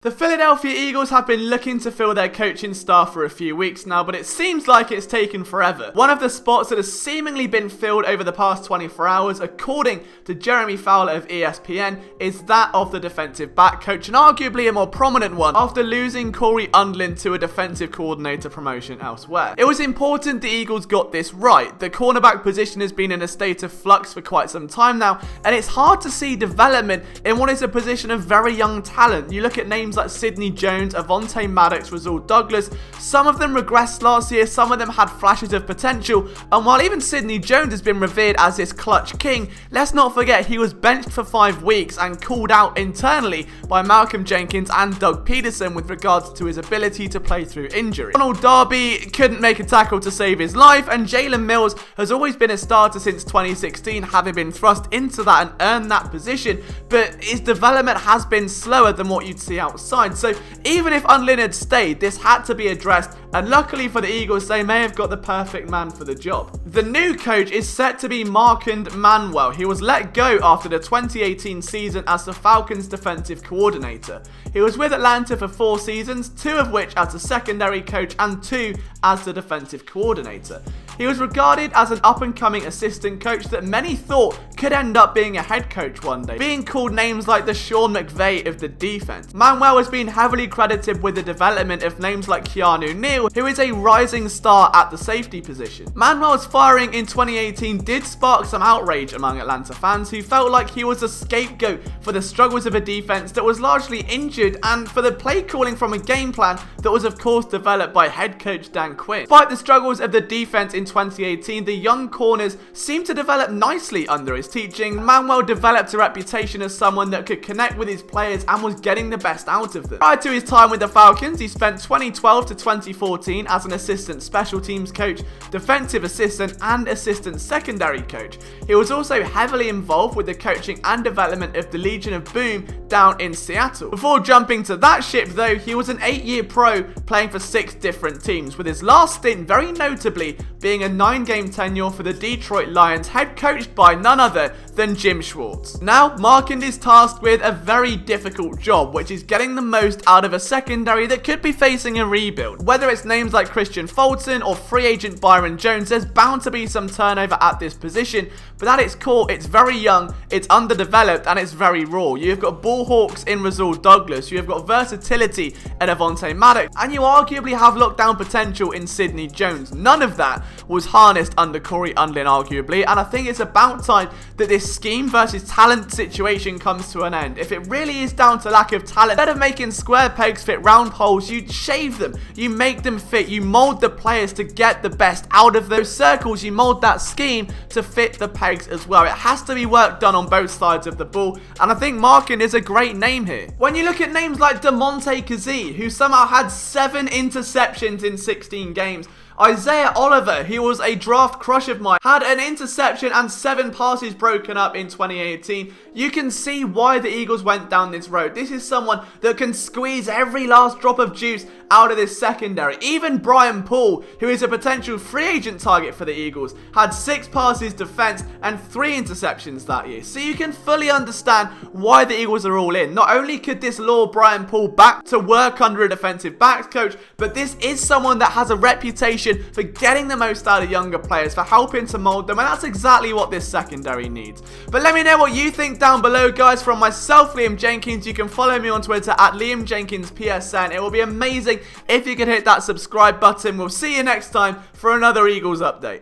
The Philadelphia Eagles have been looking to fill their coaching staff for a few weeks now, but it seems like it's taken forever. One of the spots that has seemingly been filled over the past 24 hours, according to Jeremy Fowler of ESPN, is that of the defensive back coach, and arguably a more prominent one after losing Cory Undlin to a defensive coordinator promotion elsewhere. It was important the Eagles got this right. The cornerback position has been in a state of flux for quite some time now, and it's hard to see development in what is a position of very young talent. You look at names like Sidney Jones, Avonte Maddox, Rasul Douglas. Some of them regressed last year, some of them had flashes of potential, and while even Sidney Jones has been revered as this clutch king, let's not forget he was benched for 5 weeks and called out internally by Malcolm Jenkins and Doug Peterson with regards to his ability to play through injury. Ronald Darby couldn't make a tackle to save his life, and Jalen Mills has always been a starter since 2016, having been thrust into that and earned that position, but his development has been slower than what you'd see outside. So even if Undlin had stayed, this had to be addressed, and luckily for the Eagles, they may have got the perfect man for the job. The new coach is set to be Marquand Manuel. He was let go after the 2018 season as the Falcons defensive coordinator. He was with Atlanta for 4 seasons, 2 of which as the secondary coach and 2 as the defensive coordinator. He was regarded as an up-and-coming assistant coach that many thought could end up being a head coach one day, being called names like the Sean McVay of the defense. Manuel has been heavily credited with the development of names like Keanu Neal, who is a rising star at the safety position. Manuel's firing in 2018 did spark some outrage among Atlanta fans who felt like he was a scapegoat for the struggles of a defense that was largely injured and for the play calling from a game plan that was of course developed by head coach Dan Quinn. Despite the struggles of the defense in 2018, the young corners seemed to develop nicely under his teaching. Manuel developed a reputation as someone that could connect with his players and was getting the best out of them. Prior to his time with the Falcons, he spent 2012 to 2014 as an assistant special teams coach, defensive assistant, and assistant secondary coach. He was also heavily involved with the coaching and development of the Legion of Boom down in Seattle. Before jumping to that ship though, he was an 8-year pro playing for 6 different teams, with his last stint very notably being a 9-game tenure for the Detroit Lions, head coached by none other than Jim Schwartz. Now, Marquand is tasked with a very difficult job, which is getting the most out of a secondary that could be facing a rebuild. Whether it's names like Christian Fulton or free agent Byron Jones, there's bound to be some turnover at this position, but at its core, it's very young, it's underdeveloped, and it's very raw. You've got ball hawks in Rasul Douglas, you've got versatility in Avonte Maddox, and you arguably have lockdown potential in Sidney Jones. None of that was harnessed under Cory Undlin, arguably, and I think it's about time that this scheme versus talent situation comes to an end. If it really is down to lack of talent, instead of making square pegs fit round holes, you shave them, you make them fit, you mold the players to get the best out of those circles, you mold that scheme to fit the pegs as well. It has to be work done on both sides of the ball, and I think Marquand is a great name here. When you look at names like DeMonte Kazee, who somehow had 7 interceptions in 16 games, Isaiah Oliver, he was a draft crush of mine, had an interception and 7 passes broken up in 2018. You can see why the Eagles went down this road. This is someone that can squeeze every last drop of juice out of this secondary. Even Brian Paul, who is a potential free agent target for the Eagles, had 6 passes defensed and 3 interceptions that year. So you can fully understand why the Eagles are all in. Not only could this lure Brian Paul back to work under a defensive backs coach, but this is someone that has a reputation for getting the most out of younger players, for helping to mold them, and that's exactly what this secondary needs. But let me know what you think down below, guys. From myself, Liam Jenkins, you can follow me on Twitter at LiamJenkinsPSN. It will be amazing if you could hit that subscribe button. We'll see you next time for another Eagles update.